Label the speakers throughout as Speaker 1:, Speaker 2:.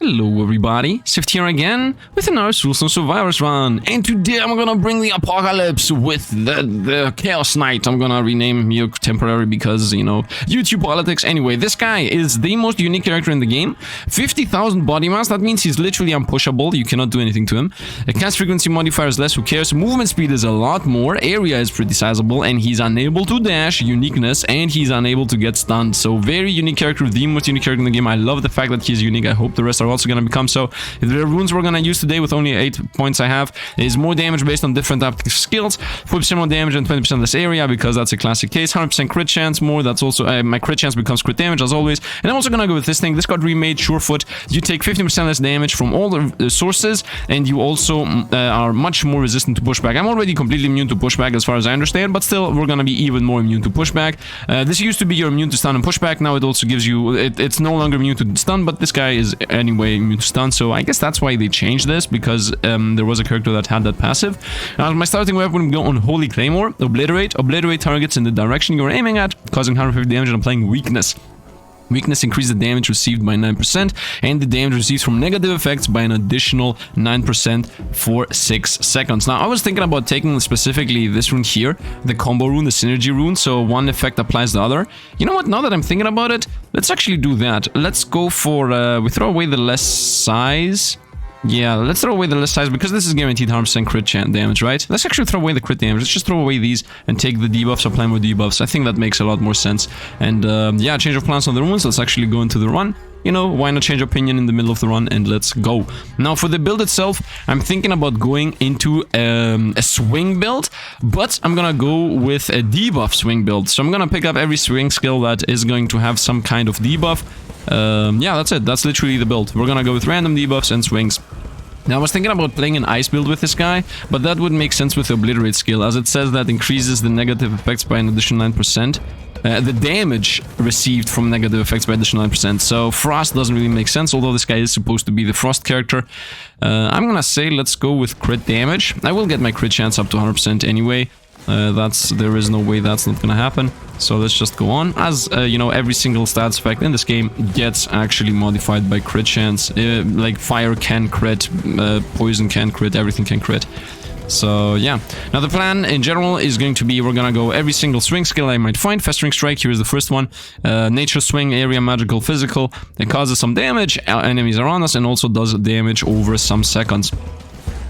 Speaker 1: Hello everybody, Sifd here again with another Soulstone Survivors run, and today I'm gonna bring the apocalypse with the Chaos Knight. I'm gonna rename him temporary because, you know, YouTube politics. Anyway, this guy is the most unique character in the game. 50,000 body mass, that means he's literally unpushable, you cannot do anything to him. The cast frequency modifier is less, who cares? Movement speed is a lot more, area is pretty sizable, and he's unable to dash, uniqueness, and he's unable to get stunned. So very unique character, the most unique character in the game. I love the fact that he's unique. I hope the rest are also going to become so. The runes we're going to use today with only 8 points I have is more damage based on different active skills, 40% more damage and 20% less area, because that's a classic case. 100% crit chance more, that's also my crit chance becomes crit damage as always. And I'm also going to go with this thing. This got remade, Surefoot. You take 15% less damage from all the sources, and you also are much more resistant to pushback. I'm already completely immune to pushback as far as I understand, but still we're going to be even more immune to pushback. This used to be you're immune to stun and pushback. Now it also gives you, it's no longer immune to stun, but this guy is anyway immune to stun, so I guess that's why they changed this, because there was a character that had that passive. Now my starting weapon would go on Holy Claymore, Obliterate. Obliterate targets in the direction you're aiming at, causing 150 damage and applying weakness. Weakness increases the damage received by 9%, and the damage received from negative effects by an additional 9% for 6 seconds. Now, I was thinking about taking specifically this rune here, the combo rune, the synergy rune, so one effect applies the other. You know what, now that I'm thinking about it, let's actually do that. Let's go for, we throw away the less size. Yeah, let's throw away the less size, because this is guaranteed 100% crit damage, right? Let's actually throw away the crit damage. Let's just throw away these and take the debuffs, apply more debuffs. I think that makes a lot more sense. And yeah, change of plans on the runes. Let's actually go into the run. You know, why not change opinion in the middle of the run, and let's go. Now, for the build itself, I'm thinking about going into a swing build, but I'm gonna go with a debuff swing build. So I'm gonna pick up every swing skill that is going to have some kind of debuff. Yeah, that's it. That's literally the build. We're gonna go with random debuffs and swings. Now, I was thinking about playing an ice build with this guy, but that would make sense with the Obliterate skill, as it says that increases the negative effects by an additional 9%. The damage received from negative effects by additional 9%. So Frost doesn't really make sense, although this guy is supposed to be the Frost character. I'm gonna say let's go with crit damage. I will get my crit chance up to 100% anyway. There is no way that's not gonna happen. So let's just go on. As you know, every single stats effect in this game gets actually modified by crit chance. Like fire can crit, poison can crit, everything can crit. So yeah, now the plan in general is going to be, we're gonna go every single swing skill I might find. Festering Strike, here's the first one. Nature Swing, area, magical, physical. It causes some damage, enemies around us, and also does damage over some seconds,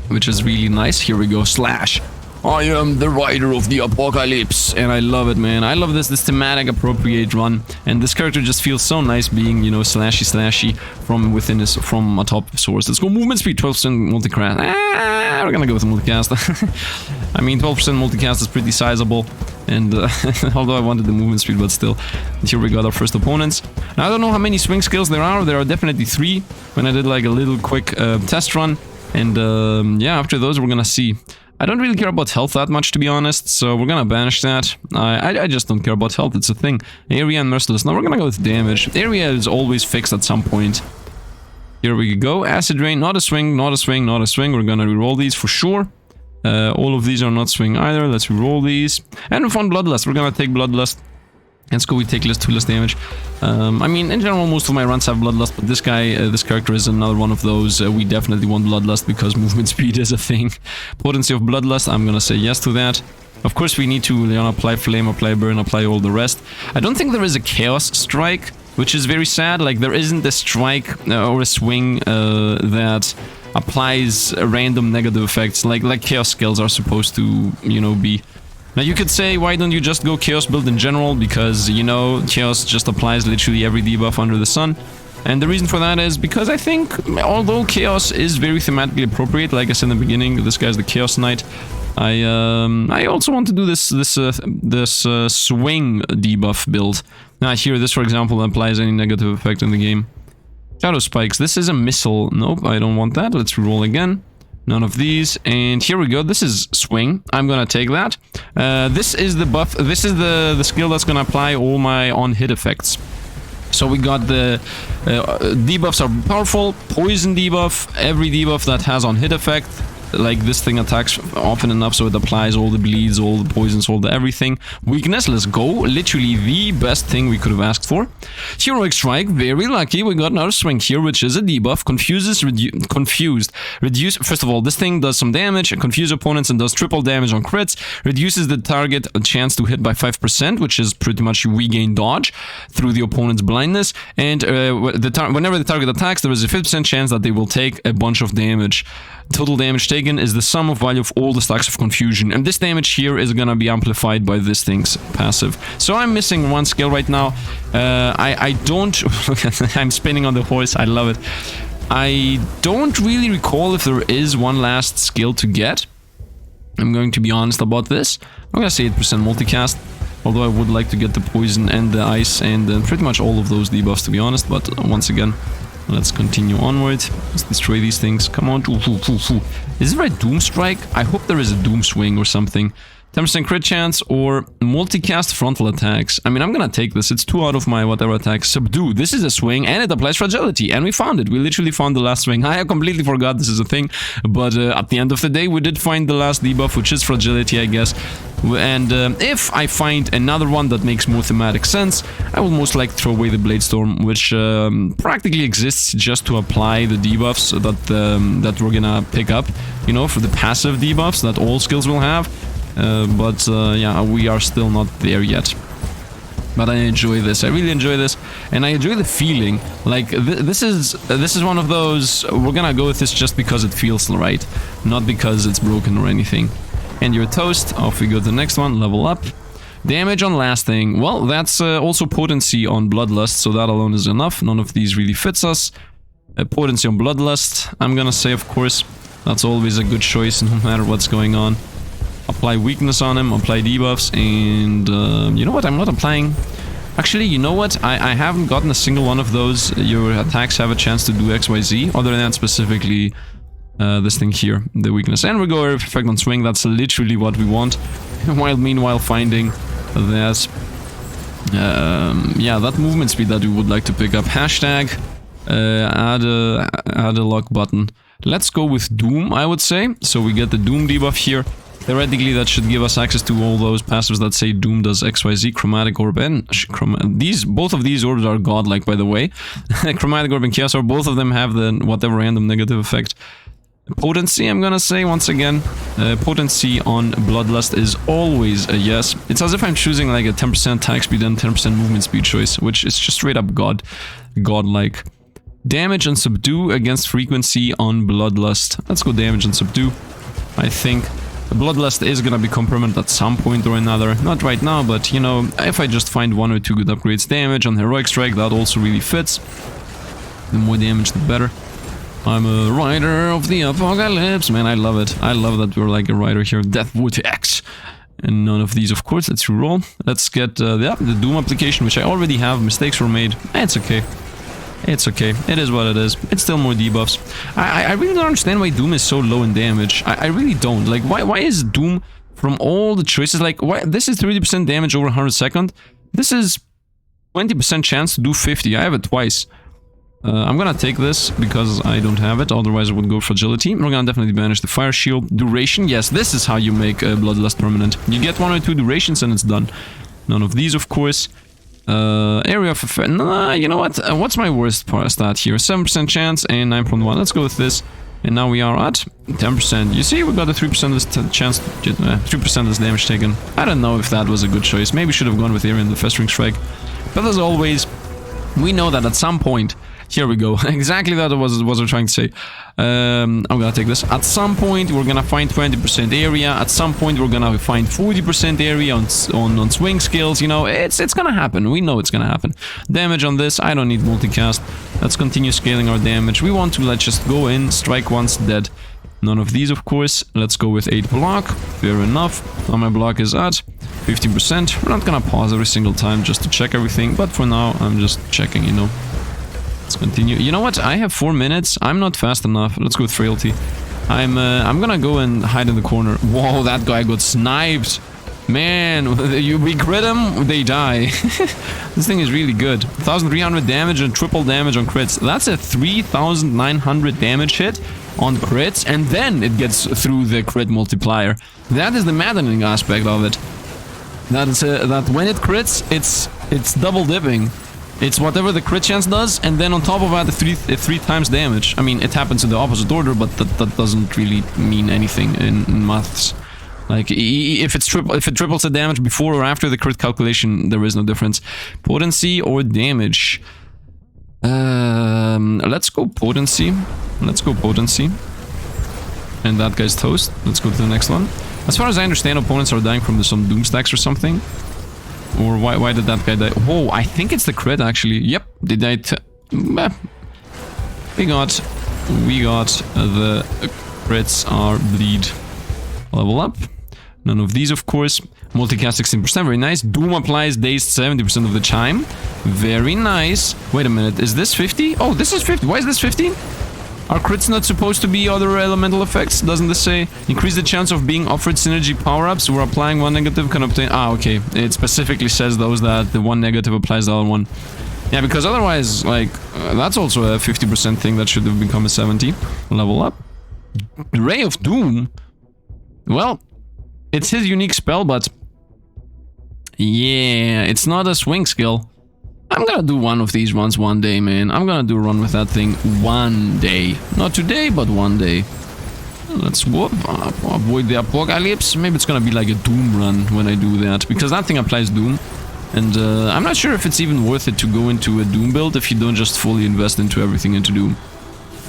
Speaker 1: which is really nice. Here we go, Slash. I am the rider of the apocalypse, and I love it, man. I love this thematic appropriate run, and this character just feels so nice being, you know, slashy from within his, from atop source. Let's go movement speed, 12% multicast. We're gonna go with the multicast. I mean, 12% multicast is pretty sizable, and although I wanted the movement speed, but still, here we got our first opponents. Now, I don't know how many swing skills there are definitely 3 when I did like a little quick test run, and yeah, after those we're gonna see. I don't really care about health that much, to be honest, so we're gonna banish that. I just don't care about health, it's a thing. Area and Merciless. Now we're gonna go with damage. Area is always fixed at some point. Here we go. Acid Rain, not a swing, not a swing, not a swing. We're gonna reroll these for sure. All of these are not swing either. Let's reroll these. And we found Bloodlust. We're gonna take Bloodlust. Let's go, we take 2 less damage. I mean, in general, most of my runs have Bloodlust, but this guy, this character is another one of those. We definitely want Bloodlust because movement speed is a thing. Potency of Bloodlust, I'm gonna say yes to that. Of course, we need to, you know, apply Flame, apply Burn, apply all the rest. I don't think there is a Chaos Strike, which is very sad. Like, there isn't a strike or a swing that applies random negative effects, like Chaos skills are supposed to, you know, be. Now you could say, why don't you just go Chaos build in general, because, you know, Chaos just applies literally every debuff under the sun. And the reason for that is because I think, although Chaos is very thematically appropriate, like I said in the beginning, this guy's the Chaos Knight, I also want to do this swing debuff build. Now here, this for example applies any negative effect in the game. Shadow Spikes, this is a missile. Nope, I don't want that. Let's reroll again. None of these, and here we go. This is swing. I'm gonna take that. This is the buff. This is the skill that's gonna apply all my on-hit effects. So we got the debuffs are powerful. Poison debuff. Every debuff that has on-hit effect. like this thing attacks often enough so it applies all the bleeds, all the poisons, all the everything. Weakness, let's go. Literally the best thing we could have asked for. Heroic Strike, very lucky. We got another swing here, which is a debuff. Confused. Reduce. First of all, this thing does some damage, confuse opponents, and does triple damage on crits. Reduces the target a chance to hit by 5%, which is pretty much you regain dodge through the opponent's blindness. And whenever the target attacks, there is a 50% chance that they will take a bunch of damage. Total damage taken is the sum of value of all the stacks of confusion, and this damage here is gonna be amplified by this thing's passive. So I'm missing one skill right now. I don't... I'm spinning on the horse, I love it. I don't really recall if there is one last skill to get. I'm going to be honest about this. I'm gonna say 8% multicast, although I would like to get the poison and the ice and pretty much all of those debuffs, to be honest. But once again, let's continue onward. Let's destroy these things. Come on. Is there a Doom Strike? I hope there is a Doom Swing or something. 10% crit chance or multicast frontal attacks. I mean, I'm gonna take this. It's 2 out of my whatever attacks. Subdue. This is a swing and it applies fragility. And we found it. We literally found the last swing. I completely forgot this is a thing. But at the end of the day, we did find the last debuff, which is fragility, I guess. And if I find another one that makes more thematic sense, I will most likely throw away the Blade Storm, which practically exists just to apply the debuffs that we're gonna pick up, you know, for the passive debuffs that all skills will have. But yeah, we are still not there yet. But I enjoy this. I really enjoy this, and I enjoy the feeling. Like this is one of those. We're gonna go with this just because it feels right, not because it's broken or anything. And you're toast. Off we go to the next one. Level up. Damage on lasting. Well, that's also potency on Bloodlust, so that alone is enough. None of these really fits us. Potency on Bloodlust. I'm gonna say, of course, that's always a good choice, no matter what's going on. Apply weakness on him, apply debuffs, and you know what, I'm not applying... Actually, you know what, I haven't gotten a single one of those. Your attacks have a chance to do XYZ, other than that specifically this thing here, the weakness. And we go effect on swing, that's literally what we want. While meanwhile finding that, yeah, that movement speed that we would like to pick up. Hashtag, add a lock button. Let's go with Doom, I would say. So we get the Doom debuff here. Theoretically, that should give us access to all those passives that say Doom does XYZ, Chromatic Orb, and both of these orbs are godlike, by the way. Chromatic Orb and Chaos Orb, both of them have the whatever random negative effect. Potency, I'm gonna say once again. Potency on Bloodlust is always a yes. It's as if I'm choosing like a 10% attack speed and 10% movement speed choice, which is just straight up godlike. Damage and Subdue against frequency on Bloodlust. Let's go damage and Subdue. I think the Bloodlust is gonna become permanent at some point or another. Not right now, but, you know, if I just find 1 or 2 good upgrades. Damage on Heroic Strike, that also really fits. The more damage, the better. I'm a rider of the apocalypse. Man, I love it. I love that we're like a rider here. Death Vortex. And none of these, of course. Let's reroll. Let's get the Doom application, which I already have. Mistakes were made. It's okay. It's okay. It is what it is. It's still more debuffs. I really don't understand why Doom is so low in damage. I really don't. Like, why is Doom, from all the choices, like, why? This is 30% damage over 100 seconds. This is 20% chance to do 50. I have it twice. I'm gonna take this because I don't have it. Otherwise, I would go Fragility. We're gonna definitely banish the Fire Shield. Duration. Yes, this is how you make Bloodlust permanent. You get 1 or 2 durations and it's done. None of these, of course. Area of effect. Nah, you know what? What's my worst stat here? 7% chance and 9.1. Let's go with this. And now we are at 10%. You see, we got a 3% this chance to get 3% this damage taken. I don't know if that was a good choice. Maybe should have gone with Area and the Festering Strike. But as always, we know that at some point. Here we go. Exactly that was what I was trying to say. I'm gonna take this. At some point, we're gonna find 20% area. At some point, we're gonna find 40% area on swing skills. You know, it's gonna happen. We know it's gonna happen. Damage on this, I don't need multicast. Let's continue scaling our damage. We want to, let's just go in, strike once, dead. None of these, of course. Let's go with 8 block. Fair enough. Now my block is at 50%. We're not gonna pause every single time just to check everything, but for now, I'm just checking, you know. Let's continue. You know what? I have 4 minutes. I'm not fast enough. Let's go with Frailty. I'm gonna go and hide in the corner. Whoa, that guy got sniped. Man, we crit them, they die. This thing is really good. 1,300 damage and triple damage on crits. That's a 3,900 damage hit on crits, and then it gets through the crit multiplier. That is the maddening aspect of it. That when it crits, it's double dipping. It's whatever the crit chance does, and then on top of that, three times damage. I mean, it happens in the opposite order, but that doesn't really mean anything in maths. Like, if it triples the damage before or after the crit calculation, there is no difference. Potency or damage? Let's go potency. Let's go potency. And that guy's toast. Let's go to the next one. As far as I understand, opponents are dying from some doom stacks or something. Or why did that guy die? Oh, I think it's the crit actually. Yep, they died. We got the crits are bleed. Level up. None of these, of course. Multicast 16%, very nice. Doom applies dazed 70% of the time. Very nice. Wait a minute, is this 50? Oh, this is 50. Why is this 15? Are crits not supposed to be other elemental effects? Doesn't this say increase the chance of being offered synergy power-ups or applying one negative can obtain... Ah, okay. It specifically says those that the one negative applies the other one. Yeah, because otherwise, like, that's also a 50% thing that should have become a 70. Level up. Ray of Doom? Well... It's his unique spell, but... Yeah, it's not a swing skill. I'm gonna do one of these runs one day, man. I'm gonna do a run with that thing one day. Not today, but one day. Let's avoid the apocalypse. Maybe it's gonna be like a Doom run when I do that. Because that thing applies Doom. And I'm not sure if it's even worth it to go into a Doom build if you don't just fully invest into everything into Doom.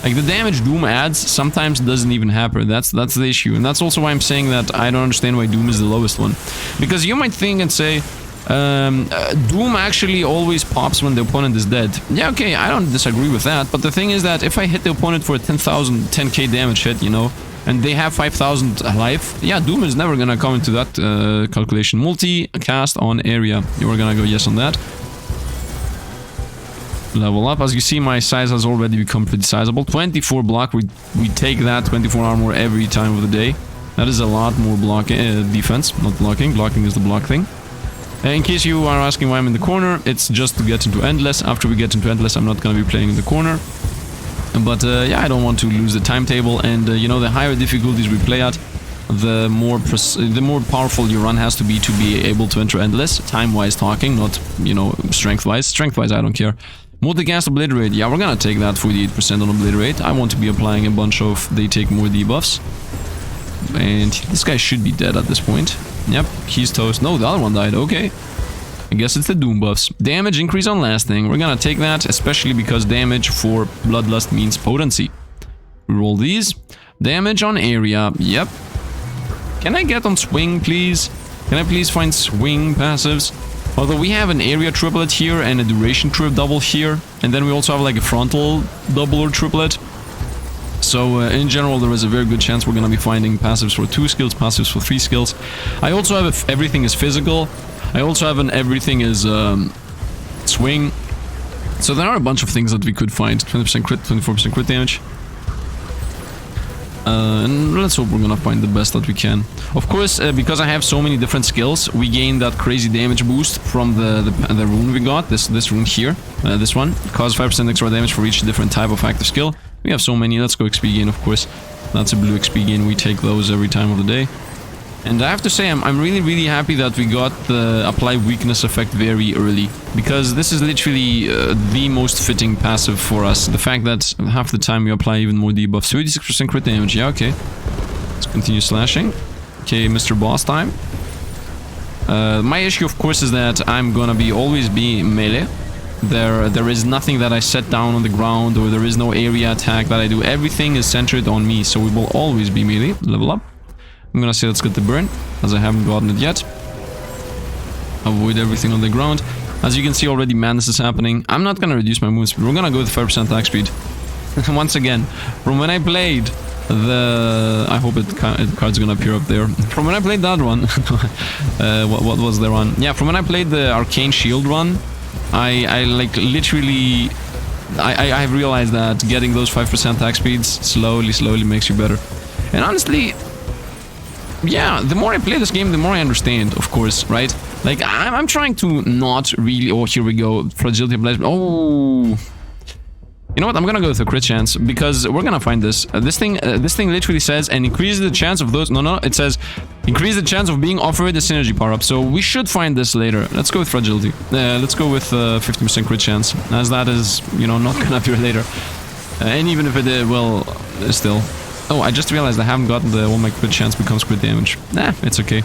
Speaker 1: Like, the damage Doom adds sometimes doesn't even happen. That's the issue. And that's also why I'm saying that I don't understand why Doom is the lowest one. Because you might think and say, Doom actually always pops when the opponent is dead. Yeah, okay, I don't disagree with that. But the thing is that if I hit the opponent for a 10k damage hit, you know, and they have 5,000 life, yeah, Doom is never gonna come into that calculation. Multi-cast on area. You are gonna go yes on that. Level up. As you see, my size has already become pretty sizable. 24 block, we take that 24 armor every time of the day. That is a lot more blocking, defense, not blocking. Blocking is the block thing. In case you are asking why I'm in the corner, it's just to get into Endless. After we get into Endless, I'm not going to be playing in the corner. But yeah, I don't want to lose the timetable, and you know, the higher difficulties we play at, the more powerful your run has to be able to enter Endless. Time-wise talking, not, you know, strength-wise. Strength-wise, I don't care. Multicast Obliterate, yeah, we're gonna take that 48% on Obliterate. I want to be applying a bunch of they take more debuffs. And this guy should be dead at this point. Yep, he's toast. No, the other one died, okay. I guess it's the Doom buffs. Damage increase on lasting, we're gonna take that, especially because damage for Bloodlust means potency. Roll these. Damage on area, yep. Can I get on swing, please? Can I please find swing passives? Although we have an area triplet here and a duration double here, and then we also have like a frontal double or triplet. So in general, there is a very good chance we're gonna be finding passives for 2 skills, passives for 3 skills. I also have everything is physical. I also have an everything is swing. So there are a bunch of things that we could find. 20% crit, 24% crit damage. And let's hope we're gonna find the best that we can. Of course, because I have so many different skills, we gain that crazy damage boost from the rune we got. This rune here, this one, causes 5% extra damage for each different type of active skill. We have so many. Let's go XP gain, of course. That's a blue XP gain. We take those every time of the day. And I have to say, I'm really happy that we got the apply weakness effect very early, because this is literally the most fitting passive for us. The fact that half the time we apply even more debuffs. 36% crit damage, yeah, okay. Let's continue slashing. Okay, Mr. Boss time. My issue, of course, is that I'm gonna always be melee. There is nothing that I set down on the ground, or there is no area attack that I do. Everything is centered on me, so we will always be melee. Level up. I'm gonna say let's get the burn, as I haven't gotten it yet. Avoid everything on the ground. As you can see already, madness is happening. I'm not gonna reduce my movement speed. We're gonna go with 5% attack speed. Once again, from when I played the... I hope card's gonna appear up there. From when I played that run... what was the run? Yeah, from when I played the Arcane Shield run, I like literally... I have realized that getting those 5% attack speeds slowly makes you better. And honestly... yeah, the more I play this game, the more I understand, of course, right? Like, I'm trying to not really... Oh, here we go. Fragility of... Oh... You know what? I'm gonna go with a crit chance because we're gonna find this. This thing literally says and increases the chance of those. No, it says increase the chance of being offered a synergy power up. So we should find this later. Let's go with fragility. Let's go with 50% crit chance, as that is, you know, not gonna appear later. And even if it did, well, still. Oh, I just realized I haven't gotten the one my crit chance becomes crit damage. Nah, it's okay.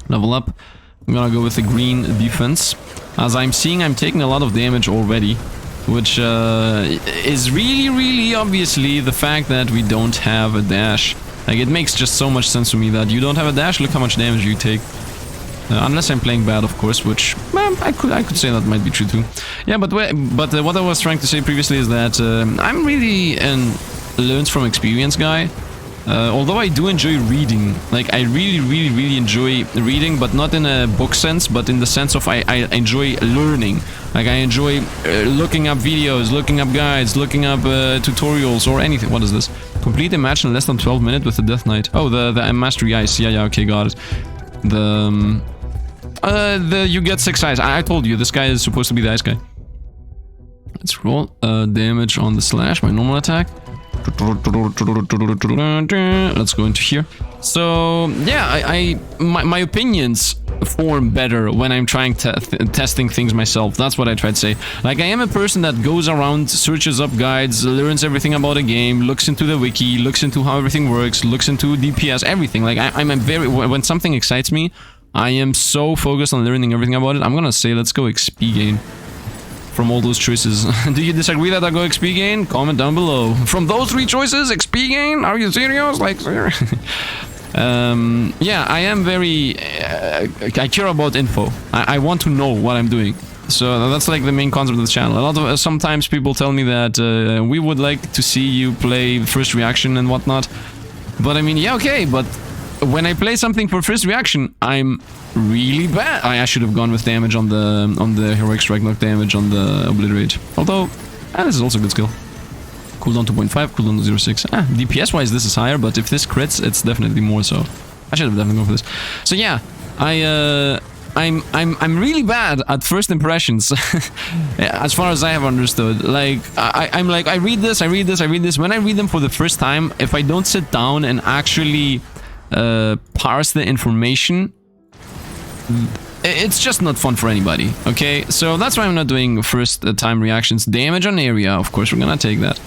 Speaker 1: Level up. I'm gonna go with the green defense. As I'm seeing, I'm taking a lot of damage already. Which is really obviously the fact that we don't have a dash. Like, it makes just so much sense to me that you don't have a dash, look how much damage you take. Unless I'm playing bad, of course, which, well, I could say that might be true too. Yeah, but what I was trying to say previously is that I'm really an learns from experience guy. Although I do enjoy reading, like I really enjoy reading, but not in a book sense, but in the sense of I enjoy learning. Like I enjoy looking up videos, looking up guides, looking up tutorials or anything. What is this? Complete a match in less than 12 minutes with the Death Knight. Oh, the Mastery Ice. Yeah, okay, got it. You get 6 eyes. I told you, this guy is supposed to be the ice guy. Let's roll damage on the slash, my normal attack. Let's go into here. So yeah, my opinions form better when I'm trying to testing things myself. That's what I try to say. Like, I am a person that goes around, searches up guides, learns everything about a game, looks into the wiki, looks into how everything works, looks into DPS, everything. Like I'm a very, when something excites me, I am so focused on learning everything about it. I'm gonna say let's go XP gain. From all those choices. Do you disagree that I go XP gain? Comment down below. From those 3 choices, XP gain? Are you serious? Like, yeah, I am very... I care about info. I want to know what I'm doing. So that's like the main concept of the channel. A lot of sometimes people tell me that we would like to see you play first reaction and whatnot. But I mean, yeah, okay, but when I play something for first reaction, I'm really bad. I should have gone with damage on the heroic strike, knock damage on the obliterate. Although, this is also a good skill. Cooldown 2.5, cooldown 0.6. DPS wise, this is higher, but if this crits, it's definitely more. So I should have definitely gone for this. So yeah, I'm really bad at first impressions, as far as I have understood. Like I'm like I read this. When I read them for the first time, if I don't sit down and actually parse the information, it's just not fun for anybody. Okay, so that's why I'm not doing first time reactions. Damage on area, of course, we're gonna take that.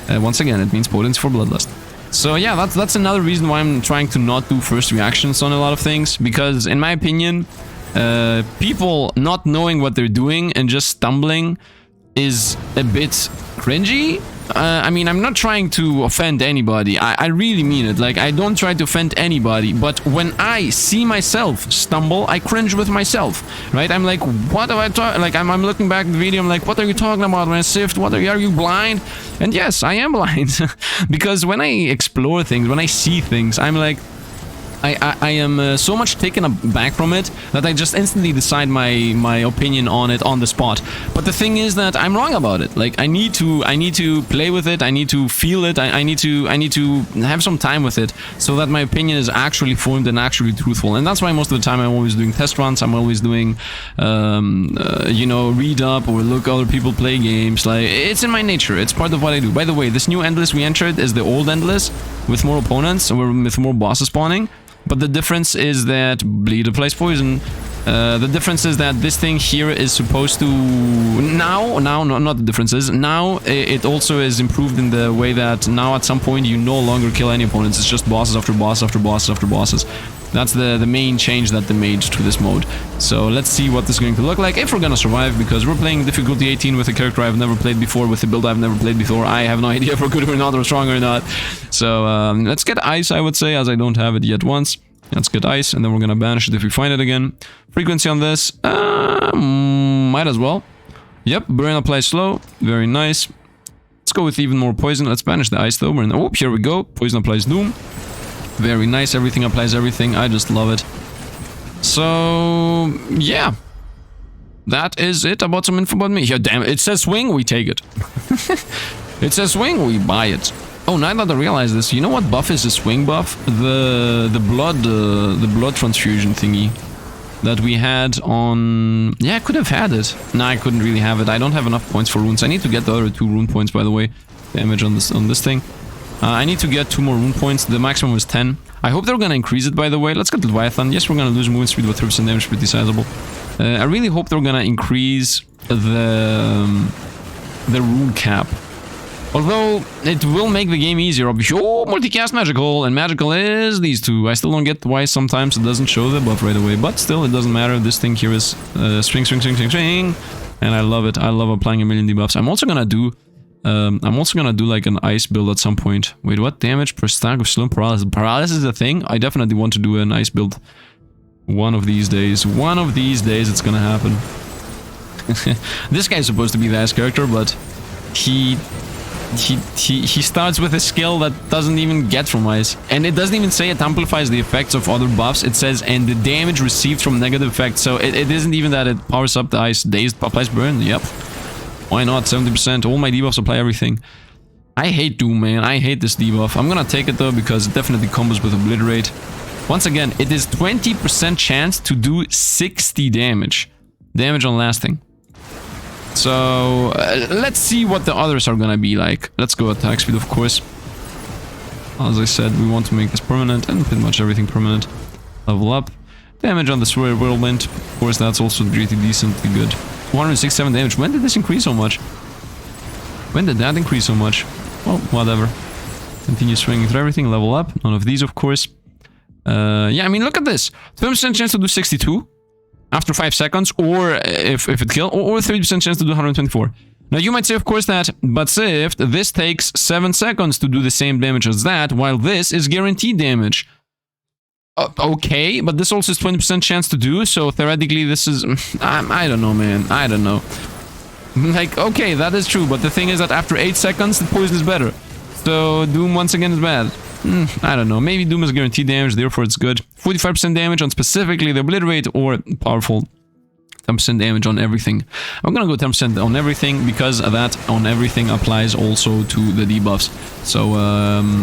Speaker 1: Once again, it means potency for bloodlust. So yeah, that's another reason why I'm trying to not do first reactions on a lot of things, because in my opinion, people not knowing what they're doing and just stumbling is a bit cringy. I mean, I'm not trying to offend anybody. I really mean it. Like, I don't try to offend anybody. But when I see myself stumble, I cringe with myself, right? I'm like, what have I talking? Like, I'm looking back at the video. I'm like, what are you talking about, man? Sifd, what are you blind? And yes, I am blind. Because when I explore things, when I see things, I'm like, I am so much taken aback from it that I just instantly decide my opinion on it on the spot. But the thing is that I'm wrong about it. Like, I need to play with it. I need to feel it. I need to have some time with it so that my opinion is actually formed and actually truthful. And that's why most of the time I'm always doing test runs. I'm always doing, you know, read up or look other people play games. Like, it's in my nature. It's part of what I do. By the way, this new endless we entered is the old endless with more opponents or with more bosses spawning. But the difference is that bleed applies poison. The difference is that this thing here is supposed to... Now, not the difference is, now it also is improved in the way that now at some point you no longer kill any opponents. It's just bosses after bosses after bosses after bosses. That's the main change that they made to this mode. So let's see what this is going to look like, if we're gonna survive, because we're playing difficulty 18 with a character I've never played before, with a build I've never played before. I have no idea if we're good or not, or strong or not. So let's get ice, I would say, as I don't have it yet once. Let's get ice, and then we're gonna banish it if we find it again. Frequency on this, might as well. Yep, burn applies slow, very nice. Let's go with even more poison. Let's banish the ice though. Oh, here we go. Poison applies doom. Very nice, everything applies everything. I just love it. So, yeah. That is it about some info about me. Yeah, damn it. It says swing, we take it. It says swing, we buy it. Oh, now that I realize this, you know what buff is the swing buff? The blood transfusion thingy that we had on... Yeah, I could have had it. No, I couldn't really have it. I don't have enough points for runes. I need to get the other 2 rune points, by the way. Damage on this thing. I need to get 2 more rune points. The maximum was 10. I hope they're gonna increase it, by the way. Let's get Leviathan. Yes, we're gonna lose movement speed, but 3% damage, pretty sizable. I really hope they're gonna increase the rune cap. Although, it will make the game easier, obviously. Oh, multicast magical, and magical is these 2. I still don't get why sometimes it doesn't show the buff right away, but still, it doesn't matter. This thing here is swing, swing, swing, swing, swing, and I love it. I love applying a million debuffs. I'm also gonna do like an ice build at some point. Wait, what? Damage per stack of slow paralysis. Paralysis is a thing? I definitely want to do an ice build. One of these days. One of these days it's gonna happen. This guy's supposed to be the ice character, but he starts with a skill that doesn't even get from ice. And it doesn't even say it amplifies the effects of other buffs. It says, and the damage received from negative effects. So it isn't even that it powers up the ice. Dazed, applies burn. Yep. Why not? 70%. All my debuffs apply everything. I hate Doom, man. I hate this debuff. I'm gonna take it though, because it definitely combos with Obliterate. Once again, it is 20% chance to do 60 damage. Damage on lasting. So, let's see what the others are gonna be like. Let's go attack speed, of course. As I said, we want to make this permanent, and pretty much everything permanent. Level up. Damage on the Xieroeh Whirlwind. Of course, that's also pretty decently good. 167 damage. When did this increase so much? When did that increase so much? Well, whatever. Continue swinging through everything. Level up. None of these, of course. Yeah, I mean, look at this. 20% chance to do 62. After 5 seconds, or if it kills, or 30% chance to do 124. Now you might say, of course, that, but Sifd, this takes 7 seconds to do the same damage as that, while this is guaranteed damage. Okay, but this also is 20% chance to do, so theoretically this is... I don't know, man. I don't know. Like, okay, that is true, but the thing is that after 8 seconds, the poison is better. So Doom once again is bad. I don't know. Maybe Doom is guaranteed damage, therefore it's good. 45% damage on specifically the Obliterate, or powerful 10% damage on everything. I'm gonna go 10% on everything, because that on everything applies also to the debuffs. So,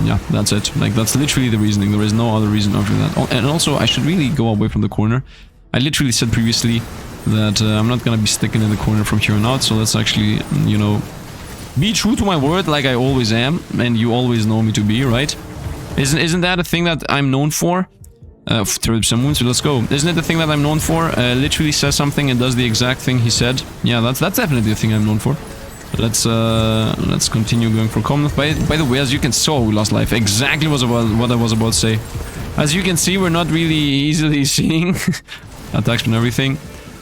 Speaker 1: yeah, that's it. Like, that's literally the reasoning. There is no other reason after that. Oh, and also, I should really go away from the corner. I literally said previously that I'm not gonna be sticking in the corner from here on out, so let's actually, you know, be true to my word like I always am, and you always know me to be, right? Isn't that a thing that I'm known for? 30% wounds, so let's go. Isn't it the thing that I'm known for? Literally says something and does the exact thing he said. Yeah, that's definitely the thing I'm known for. Let's continue going for common. By the way, as you can see, we lost life. Exactly what I was about to say. As you can see, we're not really easily seeing attacks and everything.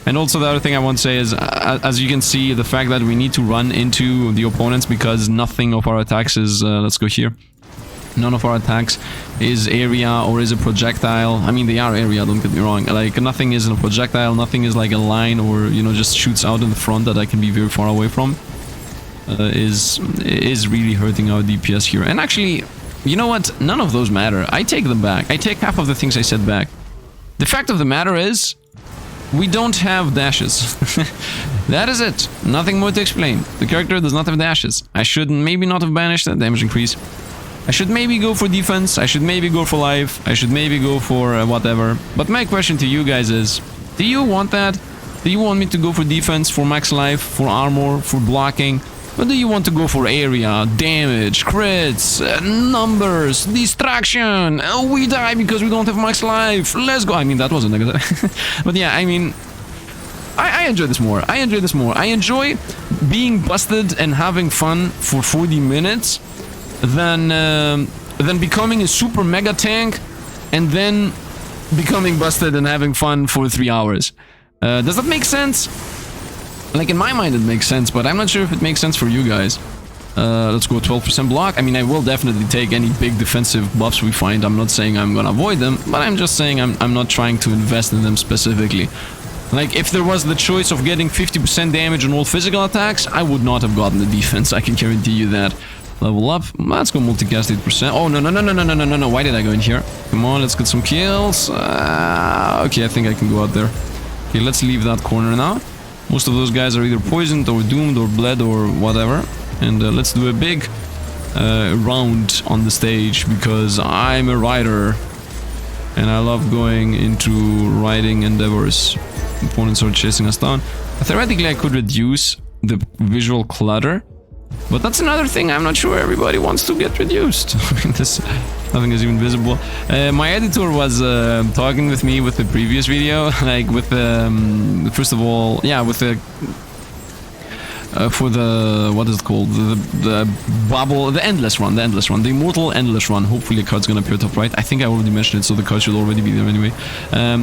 Speaker 1: And also the other thing I want to say is, as you can see, the fact that we need to run into the opponents because nothing of our attacks is, let's go here. None of our attacks is area or is a projectile. I mean, they are area, don't get me wrong. Like, nothing is a projectile, nothing is like a line or, you know, just shoots out in the front that I can be very far away from. Is really hurting our DPS here. And actually, you know what? None of those matter. I take them back. I take half of the things I said back. The fact of the matter is, we don't have dashes. That is it. Nothing more to explain. The character does not have dashes. I should maybe not have banished that damage increase. I should maybe go for defense, I should maybe go for life, I should maybe go for whatever. But my question to you guys is, do you want that? Do you want me to go for defense, for max life, for armor, for blocking? Or do you want to go for area, damage, crits, numbers, distraction? Oh, we die because we don't have max life, let's go. I mean, that wasn't negative. But yeah, I mean, I enjoy this more. I enjoy this more. I enjoy being busted and having fun for 40 minutes. Than becoming a super mega tank and then becoming busted and having fun for 3 hours. Does that make sense? Like, in my mind it makes sense, but I'm not sure if it makes sense for you guys. Let's go 12% block. I mean, I will definitely take any big defensive buffs we find. I'm not saying I'm gonna avoid them, but I'm just saying I'm not trying to invest in them specifically. Like, if there was the choice of getting 50% damage on all physical attacks, I would not have gotten the defense, I can guarantee you that. Level up. Let's go multicast 8%. Oh, no. Why did I go in here? Come on, let's get some kills. Okay, I think I can go out there. Okay, let's leave that corner now. Most of those guys are either poisoned or doomed or bled or whatever. And let's do a big round on the stage because I'm a writer and I love going into writing endeavors. Opponents are chasing us down. Theoretically, I could reduce the visual clutter, but that's another thing I'm not sure everybody wants to get reduced. Nothing is even visible. My editor was talking with me with the previous video, like with first of all, yeah, with the for the, what is it called, the bubble, the endless run, the immortal endless run. Hopefully a card's gonna appear top right. I think I already mentioned it, so the card should already be there anyway.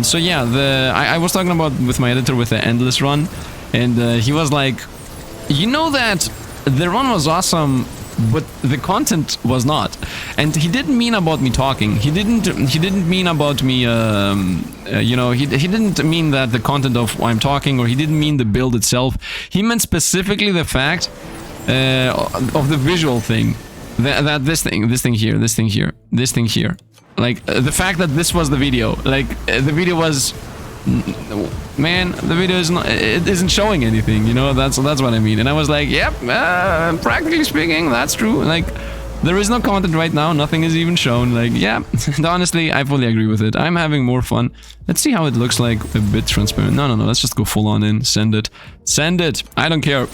Speaker 1: So yeah, I was talking about with my editor with the endless run, and he was like, you know that the run was awesome, but the content was not. And he didn't mean about me talking. He didn't mean about me, you know, he didn't mean that the content of I'm talking, or he didn't mean the build itself. He meant specifically the fact of the visual thing. That this thing here. Like, the fact that this was the video. Like, the video was... Man, the video is not, it isn't showing anything, you know, that's what I mean. And I was like, yep, practically speaking, that's true. Like, there is no content right now, nothing is even shown. Like, yeah, honestly, I fully agree with it. I'm having more fun. Let's see how it looks like, a bit transparent. No, let's just go full on in, send it, I don't care.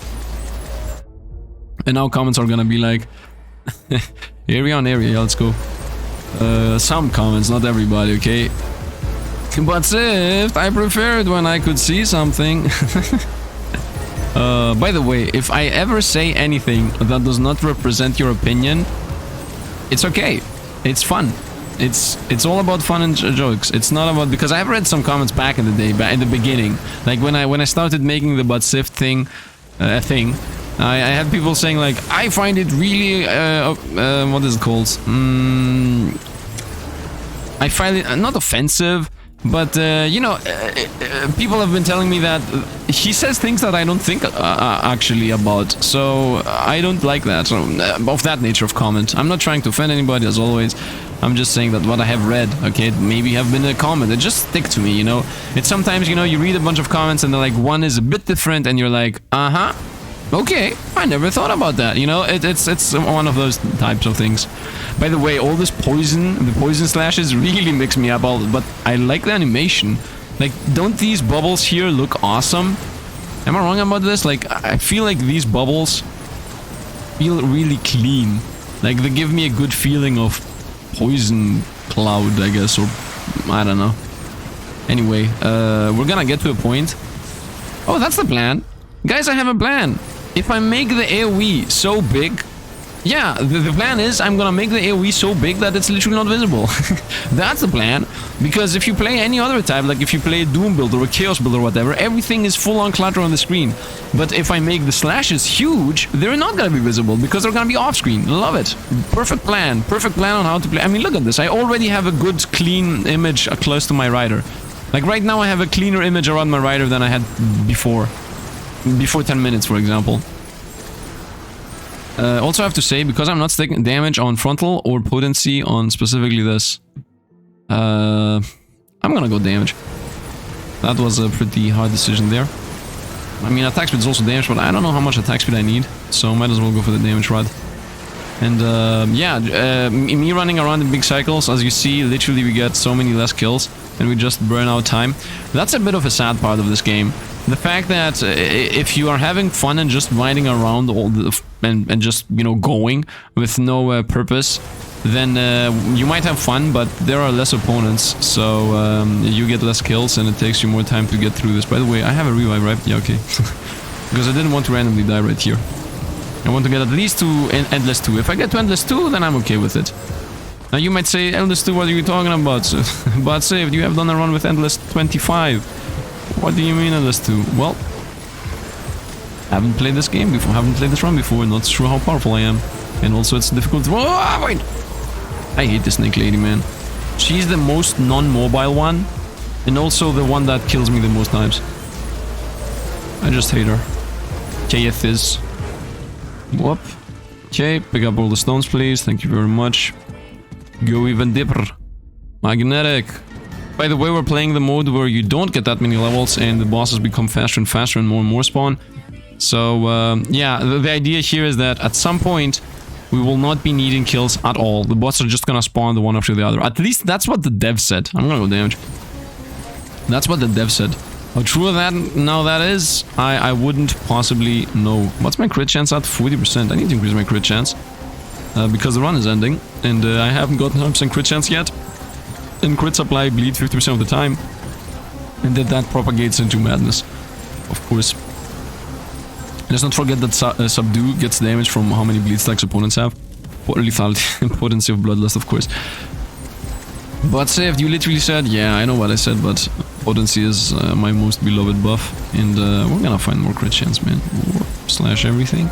Speaker 1: And now comments are gonna be like, area on area, let's go. Some comments, not everybody, okay? But Sifd, I prefer it when I could see something. By the way, if I ever say anything that does not represent your opinion, it's okay. It's fun. It's all about fun and jokes. It's not about, because I've read some comments back in the day, in the beginning, like when I started making the But Sifd thing, I had people saying like, I find it really, what is it called? I find it not offensive. But, you know, people have been telling me that he says things that I don't think actually about, so I don't like that, so, of that nature of comment. I'm not trying to offend anybody, as always. I'm just saying that what I have read, okay, maybe have been a comment, it just stick to me, you know. It's sometimes, you know, you read a bunch of comments and they're like, one is a bit different, and you're like, okay, I never thought about that, you know, it's one of those types of things. By the way, all this poison, the poison slashes really mix me up, but I like the animation. Like, don't these bubbles here look awesome? Am I wrong about this? Like, I feel like these bubbles feel really clean. Like, they give me a good feeling of poison cloud, I guess, or I don't know. Anyway, we're gonna get to a point. Oh, that's the plan. Guys, I have a plan. If I make the AoE so big... Yeah, the plan is I'm gonna make the AoE so big that it's literally not visible. That's the plan. Because if you play any other type, like if you play a Doom build or a Chaos build or whatever, everything is full on clutter on the screen. But if I make the slashes huge, they're not gonna be visible because they're gonna be off screen. Love it. Perfect plan. Perfect plan on how to play. I mean, look at this. I already have a good, clean image close to my rider. Like right now I have a cleaner image around my rider than I had before. Before 10 minutes, for example. Also, I have to say, because I'm not taking damage on frontal or potency on specifically this, I'm gonna go damage. That was a pretty hard decision there. I mean, attack speed is also damage, but I don't know how much attack speed I need, so might as well go for the damage rod. And yeah, me running around in big cycles, as you see, literally we get so many less kills, and we just burn out time. That's a bit of a sad part of this game. The fact that if you are having fun and just riding around all the and just, you know, going with no purpose, then you might have fun, but there are less opponents, so you get less kills and it takes you more time to get through this. By the way, I have a revive, right? Yeah, okay. Because I didn't want to randomly die right here. I want to get at least to Endless 2. If I get to Endless 2, then I'm okay with it. Now you might say, Endless 2, what are you talking about? But Sifd, you have done a run with Endless 25. What do you mean Endless 2? Well, haven't played this game before, haven't played this run before, not sure how powerful I am. And also it's difficult to... Oh, wait! I hate this snake lady, man. She's the most non-mobile one, and also the one that kills me the most times. I just hate her. KF is... Whoop. Okay, pick up all the stones, please. Thank you very much. Go even deeper. Magnetic. By the way, we're playing the mode where you don't get that many levels and the bosses become faster and faster and more spawn. So, yeah, the idea here is that at some point We will not be needing kills at all. The bots are just gonna spawn the one after the other. At least that's what the dev said. I'm gonna go damage. That's what the dev said. How true that now that is, I wouldn't possibly know. What's my crit chance at? 40%. I need to increase my crit chance. Because the run is ending. And I haven't gotten 100% crit chance yet. And crit supply bleed 50% of the time. And that propagates into madness. Of course. Let's not forget that Subdue gets damage from how many bleed stacks opponents have. Lethality, potency of Bloodlust, of course. But Sifd, you literally said, yeah, I know what I said, but potency is my most beloved buff. And we're gonna find more crit chance, man. Slash everything.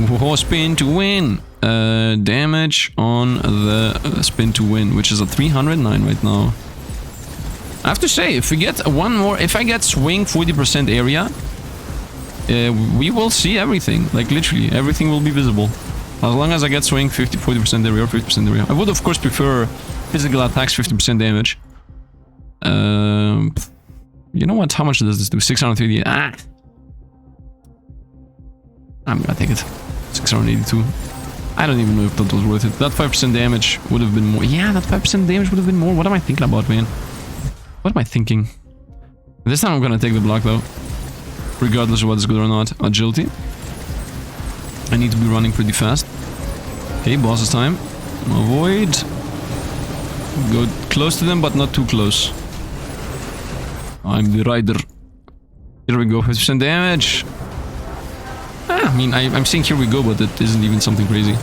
Speaker 1: Whoa, spin to win. Damage on the spin to win, which is a 309 right now. I have to say, if we get one more, if I get swing 40% area, we will see everything. Like literally, everything will be visible. As long as I get swing 40% area or 50% area. I would of course prefer physical attacks 50% damage. You know what? How much does this do? 630. Ah! I'm gonna take it. 682. I don't even know if that was worth it. That 5% damage would have been more. Yeah, that 5% damage would have been more. What am I thinking about, man? What am I thinking? This time I'm gonna take the block though. Regardless of whether it's good or not. Agility. I need to be running pretty fast. Okay, boss's time. Avoid. Go close to them, but not too close. I'm the rider. Here we go, 50% damage. I mean, I'm saying here we go, but it isn't even something crazy.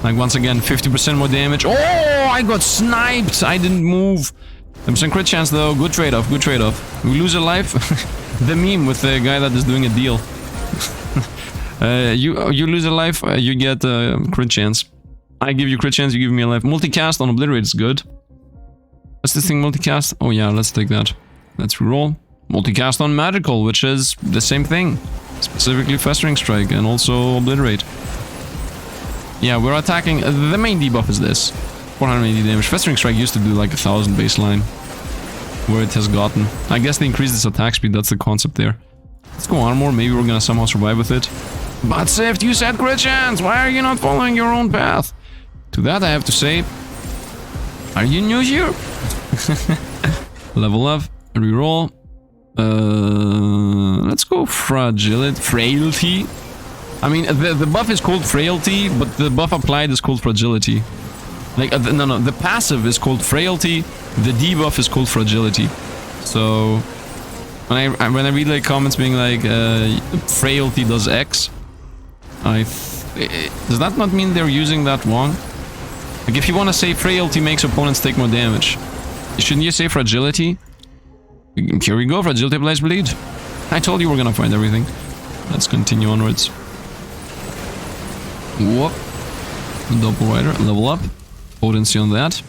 Speaker 1: Like, once again, 50% more damage. Oh, I got sniped! I didn't move. 10% crit chance, though. Good trade-off, good trade-off. We lose a life. The meme with the guy that is doing a deal. You lose a life, you get crit chance. I give you crit chance, you give me a life. Multicast on Obliterate is good. What's this thing, multicast? Oh yeah, let's take that. Let's reroll. Multicast on Magical, which is the same thing. Specifically Festering Strike and also Obliterate. Yeah, we're attacking. The main debuff is this. 480 damage. Festering Strike used to do like 1000 baseline. Where it has gotten. I guess they increased its attack speed, that's the concept there. Let's go armor, maybe we're gonna somehow survive with it. But Sifd, you said crit chance! Why are you not following your own path? To that I have to say... Are you new here? Level up, reroll. Let's go frailty. I mean, the buff is called frailty, but the buff applied is called fragility. Like, no, the passive is called frailty, the debuff is called fragility. So, when I read like comments being like, frailty does X, does that not mean they're using that wrong? Like, if you want to say frailty makes opponents take more damage, shouldn't you say fragility? Here we go, fragility applies bleed. I told you we're gonna find everything. Let's continue onwards. Whoop. Double rider, level up. Potency on that.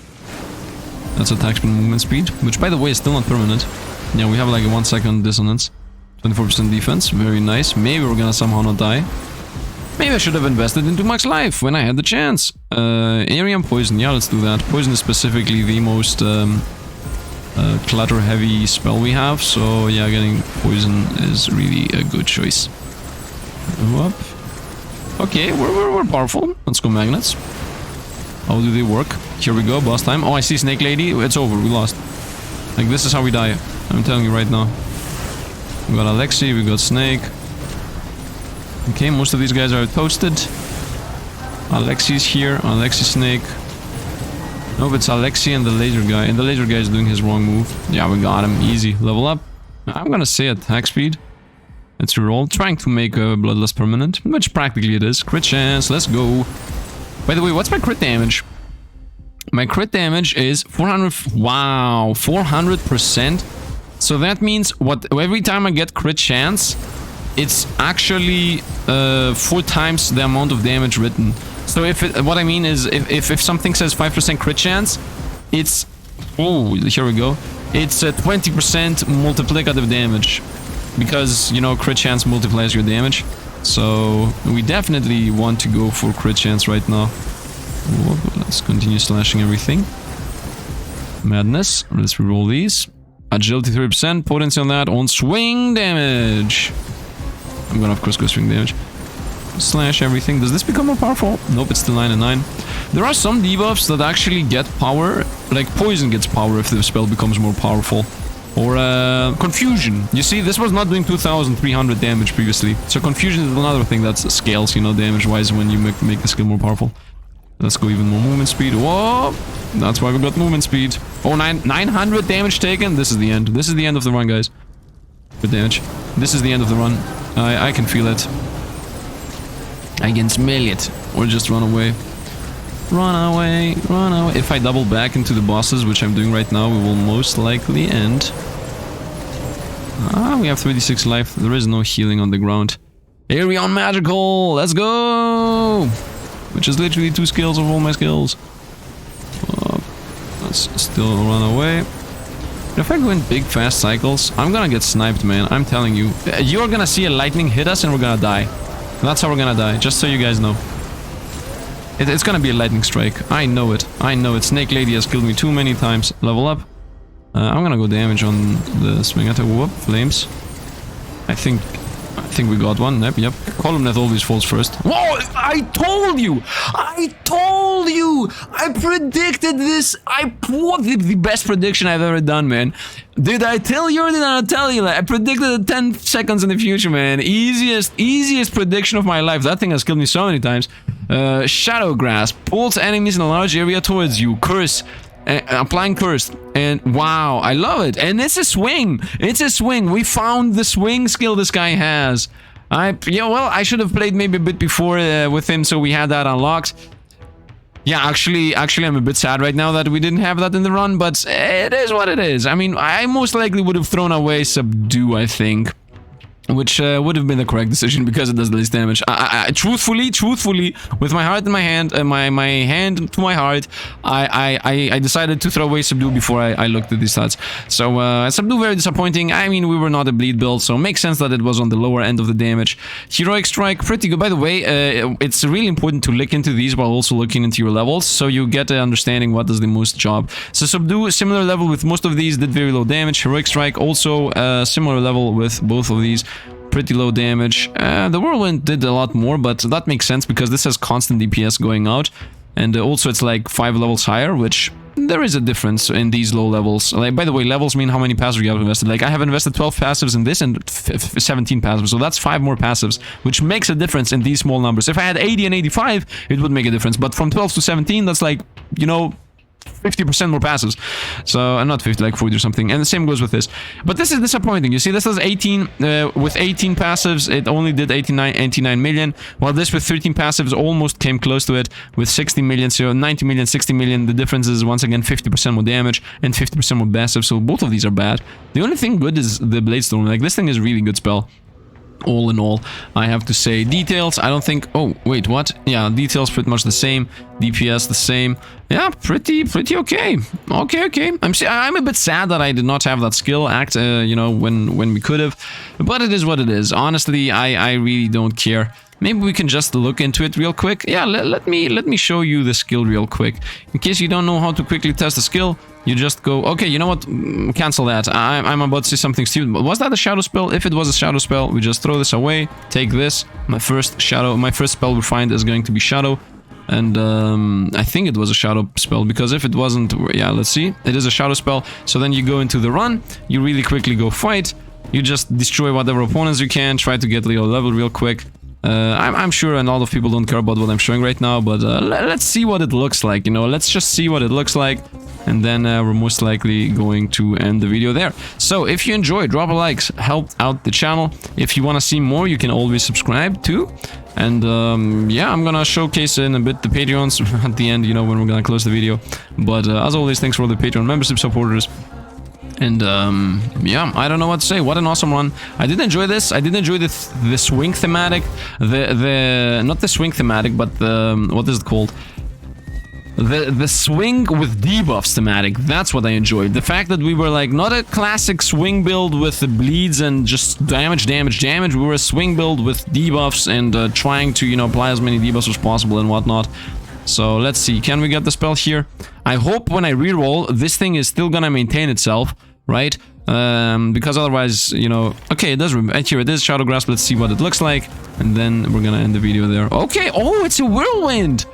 Speaker 1: That's attack speed and movement speed, which by the way is still not permanent. Yeah, we have like a 1 second dissonance. 24% defense, very nice. Maybe we're gonna somehow not die. Maybe I should have invested into max life when I had the chance. Area and poison, yeah, let's do that. Poison is specifically the most clutter heavy spell we have, so yeah, getting poison is really a good choice. Whoop. Okay, we're powerful. Let's go magnets. How do they work? Here we go, boss time. Oh, I see Snake Lady. It's over, we lost. Like, this is how we die. I'm telling you right now. We got Alexi, we got Snake. Okay, most of these guys are toasted. Alexi's here, Alexi, Snake. Nope, it's Alexi and the laser guy. And the laser guy is doing his wrong move. Yeah, we got him. Easy. Level up. I'm gonna say attack speed. Let's reroll. Trying to make a Bloodlust permanent, which practically it is. Crit chance, let's go. By the way, what's my crit damage? My crit damage is 400... Wow, 400%. So that means every time I get crit chance, it's actually 4 times the amount of damage written. So what I mean is, if something says 5% crit chance, it's... Oh, here we go. It's a 20% multiplicative damage. Because, you know, crit chance multiplies your damage. So, we definitely want to go for crit chance right now. Whoa, let's continue slashing everything. Madness. Let's reroll these. Agility 3%, potency on that, on swing damage. I'm gonna of course go swing damage. Slash everything. Does this become more powerful? Nope, it's still 9 and 9. There are some debuffs that actually get power. Like poison gets power if the spell becomes more powerful. Or confusion. You see, this was not doing 2300 damage previously. So confusion is another thing that scales, you know, damage-wise when you make the skill more powerful. Let's go even more movement speed. Whoa! That's why we got movement speed. Oh, 900 damage taken. This is the end. This is the end of the run, guys. Good damage. This is the end of the run. I can feel it. I can smell it. Or just run away. Run away, run away. If I double back into the bosses, which I'm doing right now, we will most likely end. Ah, we have 36 life. There is no healing on the ground. Area on magical. Let's go. Which is literally 2 skills of all my skills. Let's still run away. If I go in big fast cycles, I'm gonna get sniped, man. I'm telling you. You're gonna see a lightning hit us and we're gonna die. That's how we're gonna die, just so you guys know. It's gonna be a lightning strike. I know it. I know it. Snake Lady has killed me too many times. Level up. I'm gonna go damage on the swing attack. Whoop, flames. I think we got one. Yep. Columnet always falls first. Whoa! I told you! I told you! I predicted this! What the best prediction I've ever done, man. Did I tell you or did I not tell you? Like, I predicted it 10 seconds in the future, man. Easiest prediction of my life. That thing has killed me so many times. Shadow Grasp. Pulls enemies in a large area towards you. Curse. Applying curse. And wow, I love it. And it's a swing. It's a swing. We found the swing skill this guy has. I should have played maybe a bit before with him, so we had that unlocked. Yeah, actually, I'm a bit sad right now that we didn't have that in the run, but it is what it is. I mean, I most likely would have thrown away Subdue, I think. Which would have been the correct decision because it does the least damage. Truthfully, with my heart in my hand, my hand to my heart, I decided to throw away Subdue before I looked at these stats. So Subdue very disappointing. I mean, we were not a bleed build, so it makes sense that it was on the lower end of the damage. Heroic Strike, pretty good. By the way, it's really important to look into these while also looking into your levels, so you get an understanding what does the most job. So Subdue, similar level with most of these, did very low damage. Heroic Strike, also similar level with both of these. Pretty low damage. The Whirlwind did a lot more, but that makes sense because this has constant DPS going out. And also it's like 5 levels higher, which there is a difference in these low levels. Like, by the way, levels mean how many passives you have invested. Like, I have invested 12 passives in this and 17 passives. So that's 5 more passives, which makes a difference in these small numbers. If I had 80 and 85, it would make a difference. But from 12 to 17, that's like, you know, 50% more passes. So, not 50, like 40 or something. And the same goes with this. But this is disappointing. You see, this is 18, with 18 passives, it only did 89 million. While this with 13 passives almost came close to it with 60 million. So 90 million, 60 million. The difference is, once again, 50% more damage and 50% more passive. So both of these are bad. The only thing good is the Bladestone. Like, this thing is a really good spell. All in all, I have to say, details, I don't think... Oh, wait, what? Yeah, details pretty much the same. DPS the same. Yeah, pretty okay. Okay. I'm a bit sad that I did not have that skill act, you know, when we could have. But it is what it is. Honestly, I really don't care. Maybe we can just look into it real quick. Yeah, let me show you the skill real quick. In case you don't know how to quickly test the skill, you just go, okay, you know what, cancel that. I'm about to say something stupid. Was that a shadow spell? If it was a shadow spell, we just throw this away, take this. My first spell we find is going to be shadow. And I think it was a shadow spell, because if it wasn't, yeah, let's see. It is a shadow spell. So then you go into the run, you really quickly go fight. You just destroy whatever opponents you can, try to get your level real quick. I'm sure a lot of people don't care about what I'm showing right now, but let's see what it looks like, you know, let's just see what it looks like, and then we're most likely going to end the video there. So if you enjoyed, drop a like, help out the channel. If you want to see more, you can always subscribe too. And yeah, I'm gonna showcase in a bit the Patreons at the end, you know, when we're gonna close the video. But as always, thanks for the Patreon membership supporters. And yeah, I don't know what to say. What an awesome run. I did enjoy this. I did enjoy the swing thematic. Not the swing thematic, but the, what is it called? The swing with debuffs thematic. That's what I enjoyed. The fact that we were like not a classic swing build with the bleeds and just damage. We were a swing build with debuffs and trying to, you know, apply as many debuffs as possible and whatnot. So let's see, can we get the spell here? I hope when I reroll, this thing is still gonna maintain itself, right? because otherwise, you know... Okay, it does... Here it is, Shadow Grasp. Let's see what it looks like. And then we're gonna end the video there. Okay, oh, it's a whirlwind!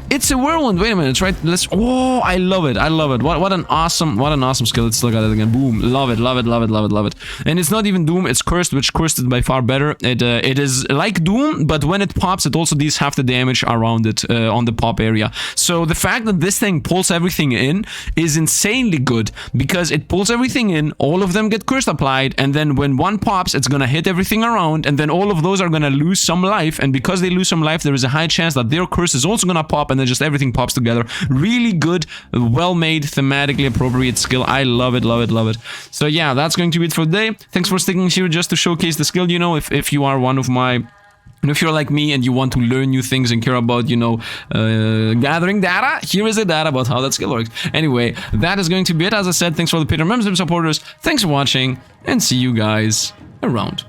Speaker 1: It's a whirlwind. Wait a minute, right? Let's... Oh, I love it. I love it. What an awesome skill. Let's look at it again. Boom. Love it. Love it. Love it. Love it. Love it. And it's not even Doom. It's Cursed, which Cursed is by far better. It is like Doom, but when it pops, it also deals half the damage around it on the pop area. So the fact that this thing pulls everything in is insanely good because it pulls everything in. All of them get Cursed applied, and then when one pops, it's gonna hit everything around, and then all of those are gonna lose some life. And because they lose some life, there is a high chance that their Curse is also gonna pop, and then just everything pops together. Really good, well-made, thematically appropriate skill. I love it, love it, love it. So yeah, that's going to be it for today. Thanks for sticking here just to showcase the skill. You know, if you are one of my... And if you're like me and you want to learn new things and care about, you know, gathering data, here is the data about how that skill works. Anyway, that is going to be it. As I said, thanks for the Patreon members and supporters. Thanks for watching, and see you guys around.